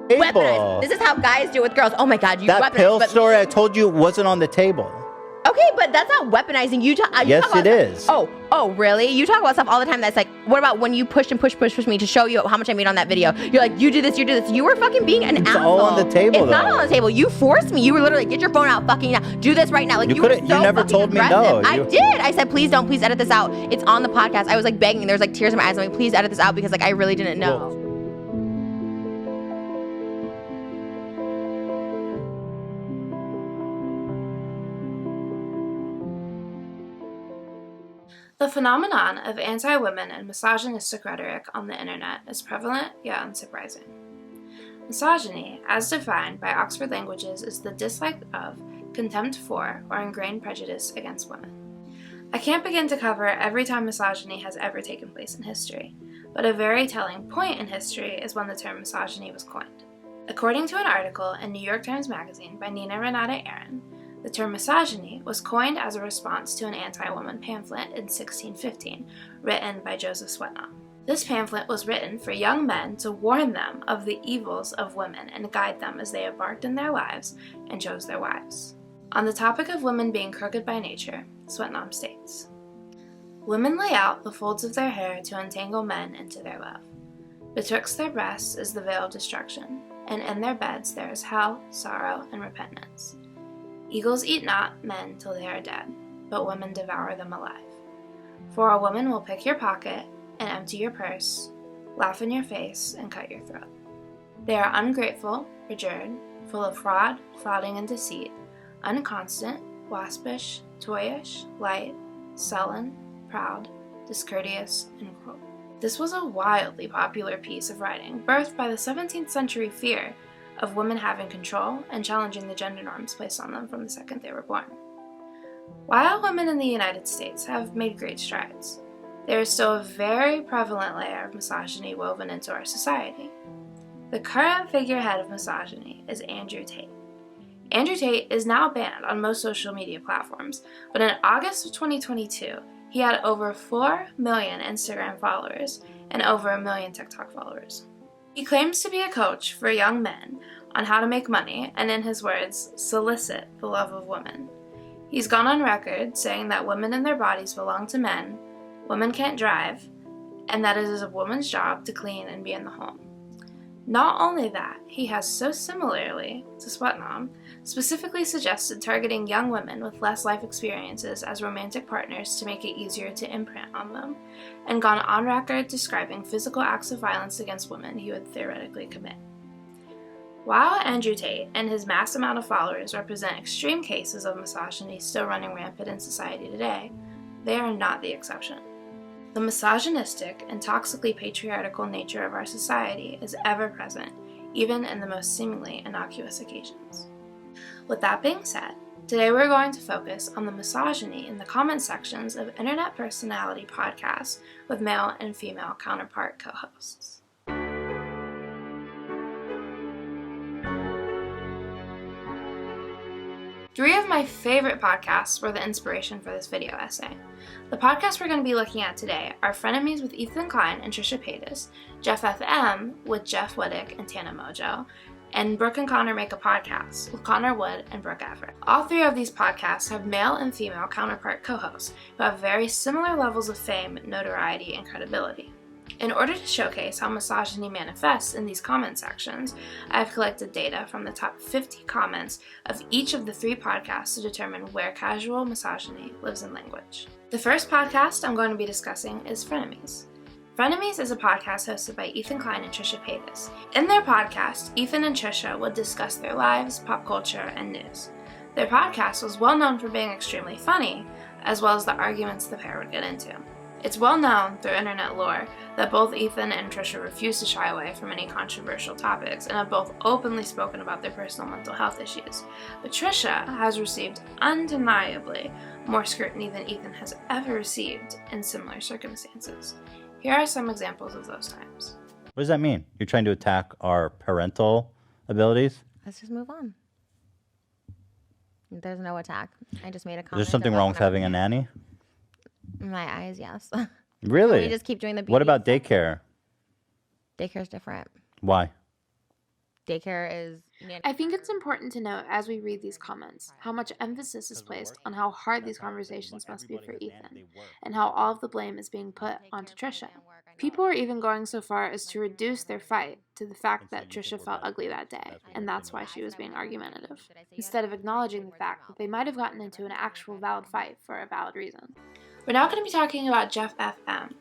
weaponize. This is how guys do it with girls. Oh my God, you that pill story I told you wasn't on the table. Okay, but that's not weaponizing. Yes, it is. Oh, really? You talk about stuff all the time that's like, what about when you push me to show you how much I made on that video? You're like, you do this. You were fucking being an asshole. It's all on the table, It's not all on the table. You forced me. You were literally, get your phone out fucking now. Do this right now. Like, you never told me no. I did. I said, please don't. Please edit this out. It's on the podcast. I was like begging. There's like tears in my eyes. I'm like, please edit this out because like I really didn't know. Well, the phenomenon of anti-women and misogynistic rhetoric on the internet is prevalent yet unsurprising. Misogyny, as defined by Oxford Languages, is the dislike of, contempt for, or ingrained prejudice against women. I can't begin to cover every time misogyny has ever taken place in history, but a very telling point in history is when the term misogyny was coined. According to an article in New York Times Magazine by Nina Renata Aaron, the term misogyny was coined as a response to an anti-woman pamphlet in 1615, written by Joseph Swetnam. This pamphlet was written for young men to warn them of the evils of women and guide them as they embarked in their lives and chose their wives. On the topic of women being crooked by nature, Swetnam states, "Women lay out the folds of their hair to entangle men into their love. Betwixt their breasts is the veil of destruction, and in their beds there is hell, sorrow, and repentance. Eagles eat not men till they are dead, but women devour them alive. For a woman will pick your pocket and empty your purse, laugh in your face, and cut your throat. They are ungrateful, perjured, full of fraud, flaunting, and deceit, unconstant, waspish, toyish, light, sullen, proud, discourteous, and cruel." This was a wildly popular piece of writing, birthed by the 17th century fear of women having control and challenging the gender norms placed on them from the second they were born. While women in the United States have made great strides, there is still a very prevalent layer of misogyny woven into our society. The current figurehead of misogyny is Andrew Tate. Andrew Tate is now banned on most social media platforms, but in August of 2022, he had over 4 million Instagram followers and over 1 million TikTok followers. He claims to be a coach for young men on how to make money and, in his words, solicit the love of women. He's gone on record saying that women and their bodies belong to men, women can't drive, and that it is a woman's job to clean and be in the home. Not only that, he has so similarly to Swetnam specifically suggested targeting young women with less life experiences as romantic partners to make it easier to imprint on them, and gone on record describing physical acts of violence against women he would theoretically commit. While Andrew Tate and his mass amount of followers represent extreme cases of misogyny still running rampant in society today, they are not the exception. The misogynistic and toxically patriarchal nature of our society is ever present, even in the most seemingly innocuous occasions. With that being said, today we're going to focus on the misogyny in the comment sections of Internet Personality podcasts with male and female counterpart co-hosts. 3 of my favorite podcasts were the inspiration for this video essay. The podcasts we're going to be looking at today are Frenemies with Ethan Klein and Trisha Paytas, Jeff FM with Jeff Wittick and Tana Mojo, and Brooke and Connor Make a Podcast with Connor Wood and Brooke Everett. All 3 of these podcasts have male and female counterpart co-hosts who have very similar levels of fame, notoriety, and credibility. In order to showcase how misogyny manifests in these comment sections, I have collected data from the top 50 comments of each of the 3 podcasts to determine where casual misogyny lives in language. The first podcast I'm going to be discussing is Frenemies. Frenemies is a podcast hosted by Ethan Klein and Trisha Paytas. In their podcast, Ethan and Trisha would discuss their lives, pop culture, and news. Their podcast was well known for being extremely funny, as well as the arguments the pair would get into. It's well known through internet lore that both Ethan and Trisha refuse to shy away from any controversial topics and have both openly spoken about their personal mental health issues. But Trisha has received undeniably more scrutiny than Ethan has ever received in similar circumstances. Here are some examples of those times. What does that mean? You're trying to attack our parental abilities? Let's just move on. There's no attack. I just made a comment. There's something wrong with having a nanny? In my eyes, yes. Really? We just keep doing the beauty. What about daycare? Daycare's different. Why? daycare is. I think it's important to note as we read these comments how much emphasis is placed on how hard these conversations must be for Ethan, and how all of the blame is being put onto Trisha. People are even going so far as to reduce their fight to the fact that Trisha felt ugly that day, and that's why she was being argumentative, instead of acknowledging the fact that they might have gotten into an actual valid fight for a valid reason. We're now going to be talking about Jeff FM.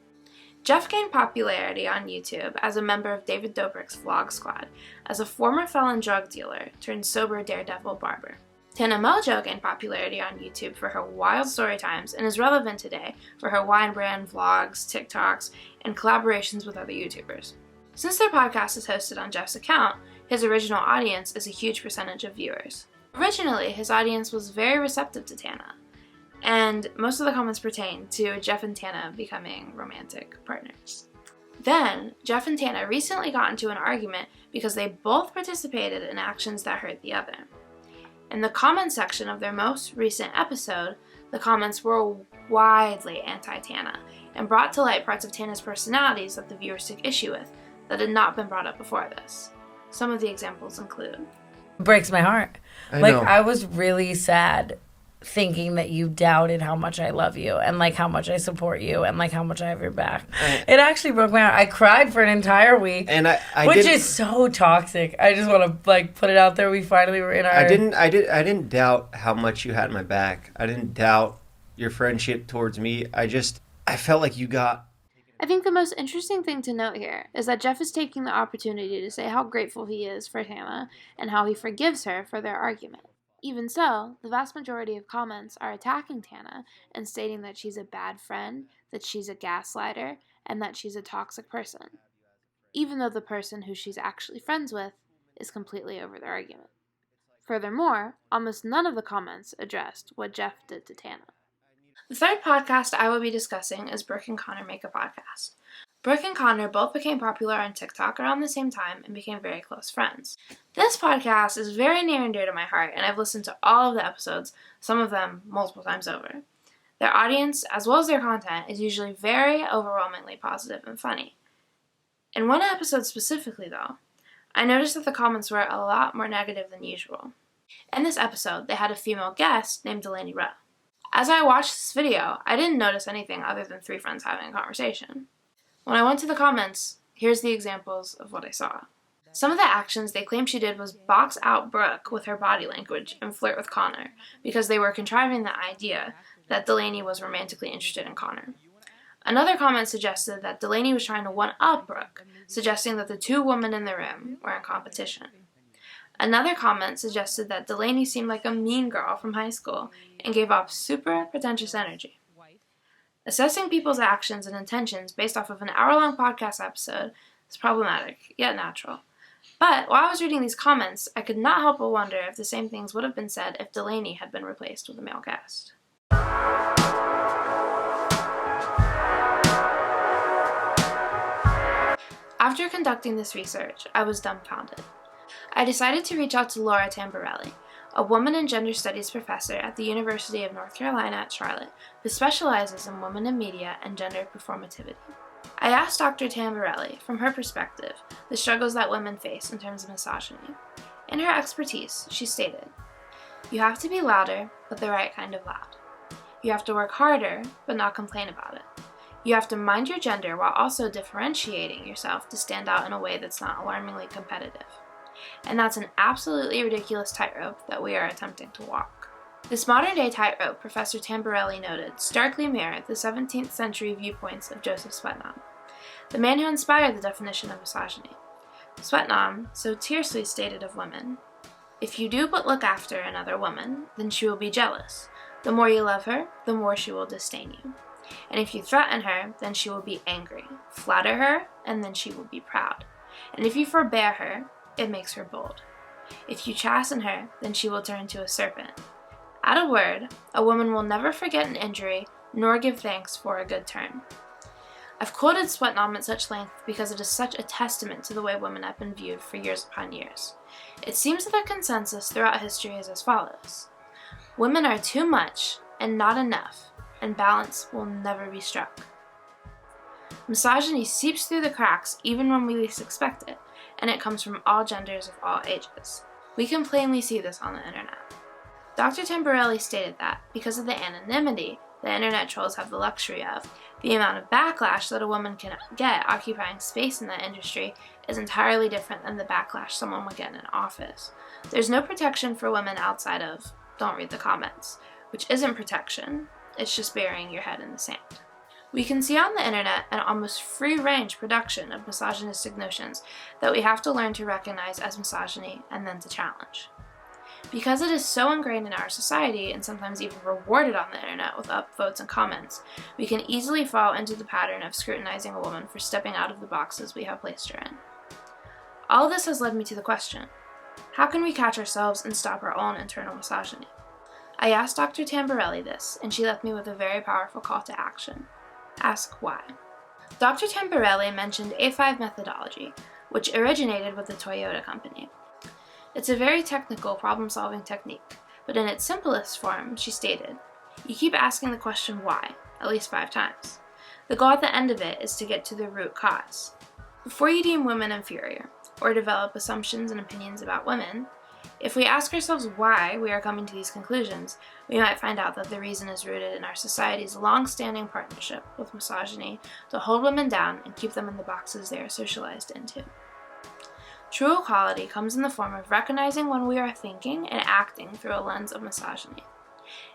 Jeff gained popularity on YouTube as a member of David Dobrik's vlog squad, as a former felon drug dealer turned sober daredevil barber. Tana Mojo gained popularity on YouTube for her wild story times and is relevant today for her wine brand, vlogs, TikToks, and collaborations with other YouTubers. Since their podcast is hosted on Jeff's account, his original audience is a huge percentage of viewers. Originally, his audience was very receptive to Tana, and most of the comments pertain to Jeff and Tana becoming romantic partners. Then, Jeff and Tana recently got into an argument because they both participated in actions that hurt the other. In the comment section of their most recent episode, the comments were widely anti-Tana and brought to light parts of Tana's personalities that the viewers took issue with that had not been brought up before this. Some of the examples include: breaks my heart. I was really sad thinking that you doubted how much I love you and like how much I support you and like how much I have your back. It actually broke my heart. I cried for an entire week, and which is so toxic. I just want to like put it out there. We finally were in our. I didn't doubt how much you had my back. I didn't doubt your friendship towards me. I felt like you got. I think the most interesting thing to note here is that Jeff is taking the opportunity to say how grateful he is for Tana and how he forgives her for their argument. Even so, the vast majority of comments are attacking Tana and stating that she's a bad friend, that she's a gaslighter, and that she's a toxic person, even though the person who she's actually friends with is completely over the argument. Furthermore, almost none of the comments addressed what Jeff did to Tana. The third podcast I will be discussing is Brooke and Connor Make a Podcast. Brooke and Connor both became popular on TikTok around the same time and became very close friends. This podcast is very near and dear to my heart, and I've listened to all of the episodes, some of them multiple times over. Their audience, as well as their content, is usually very overwhelmingly positive and funny. In one episode specifically, though, I noticed that the comments were a lot more negative than usual. In this episode, they had a female guest named Delaney Rowe. As I watched this video, I didn't notice anything other than three friends having a conversation. When I went to the comments, here's the examples of what I saw. Some of the actions they claimed she did was box out Brooke with her body language and flirt with Connor because they were contriving the idea that Delaney was romantically interested in Connor. Another comment suggested that Delaney was trying to one-up Brooke, suggesting that the two women in the room were in competition. Another comment suggested that Delaney seemed like a mean girl from high school and gave off super pretentious energy. Assessing people's actions and intentions based off of an hour-long podcast episode is problematic, yet natural. But while I was reading these comments, I could not help but wonder if the same things would have been said if Delaney had been replaced with a male guest. After conducting this research, I was dumbfounded. I decided to reach out to Laura Tamborelli, a woman and gender studies professor at the University of North Carolina at Charlotte, who specializes in women in media and gender performativity. I asked Dr. Tamborelli, from her perspective, the struggles that women face in terms of misogyny. In her expertise, she stated, "You have to be louder, but the right kind of loud. You have to work harder, but not complain about it. You have to mind your gender while also differentiating yourself to stand out in a way that's not alarmingly competitive. And that's an absolutely ridiculous tightrope that we are attempting to walk." This modern-day tightrope, Professor Tamborelli noted, starkly mirrored the 17th century viewpoints of Joseph Swetnam, the man who inspired the definition of misogyny. Swetnam so tersely stated of women, "If you do but look after another woman, then she will be jealous. The more you love her, the more she will disdain you. And if you threaten her, then she will be angry. Flatter her, and then she will be proud. And if you forbear her, it makes her bold. If you chasten her, then she will turn to a serpent. At a word, a woman will never forget an injury, nor give thanks for a good turn." I've quoted Swetnam at such length because it is such a testament to the way women have been viewed for years upon years. It seems that the consensus throughout history is as follows: women are too much and not enough, and balance will never be struck. Misogyny seeps through the cracks even when we least expect it, and it comes from all genders of all ages. We can plainly see this on the internet. Dr. Tamborelli stated that, because of the anonymity the internet trolls have the luxury of, the amount of backlash that a woman can get occupying space in that industry is entirely different than the backlash someone would get in an office. There's no protection for women outside of don't read the comments, which isn't protection, it's just burying your head in the sand. We can see on the internet an almost free-range production of misogynistic notions that we have to learn to recognize as misogyny and then to challenge. Because it is so ingrained in our society and sometimes even rewarded on the internet with upvotes and comments, we can easily fall into the pattern of scrutinizing a woman for stepping out of the boxes we have placed her in. All of this has led me to the question, how can we catch ourselves and stop our own internal misogyny? I asked Dr. Tamborelli this, and she left me with a very powerful call to action. Ask why. Dr. Tamborelli mentioned A5 methodology, which originated with the Toyota company. It's a very technical problem-solving technique, but in its simplest form, she stated, you keep asking the question why, at least 5 times. The goal at the end of it is to get to the root cause. Before you deem women inferior, or develop assumptions and opinions about women, if we ask ourselves why we are coming to these conclusions, we might find out that the reason is rooted in our society's long-standing partnership with misogyny to hold women down and keep them in the boxes they are socialized into. True equality comes in the form of recognizing when we are thinking and acting through a lens of misogyny.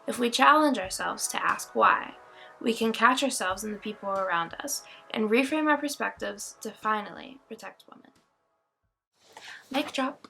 If we challenge ourselves to ask why, we can catch ourselves in the people around us and reframe our perspectives to finally protect women. Mic drop.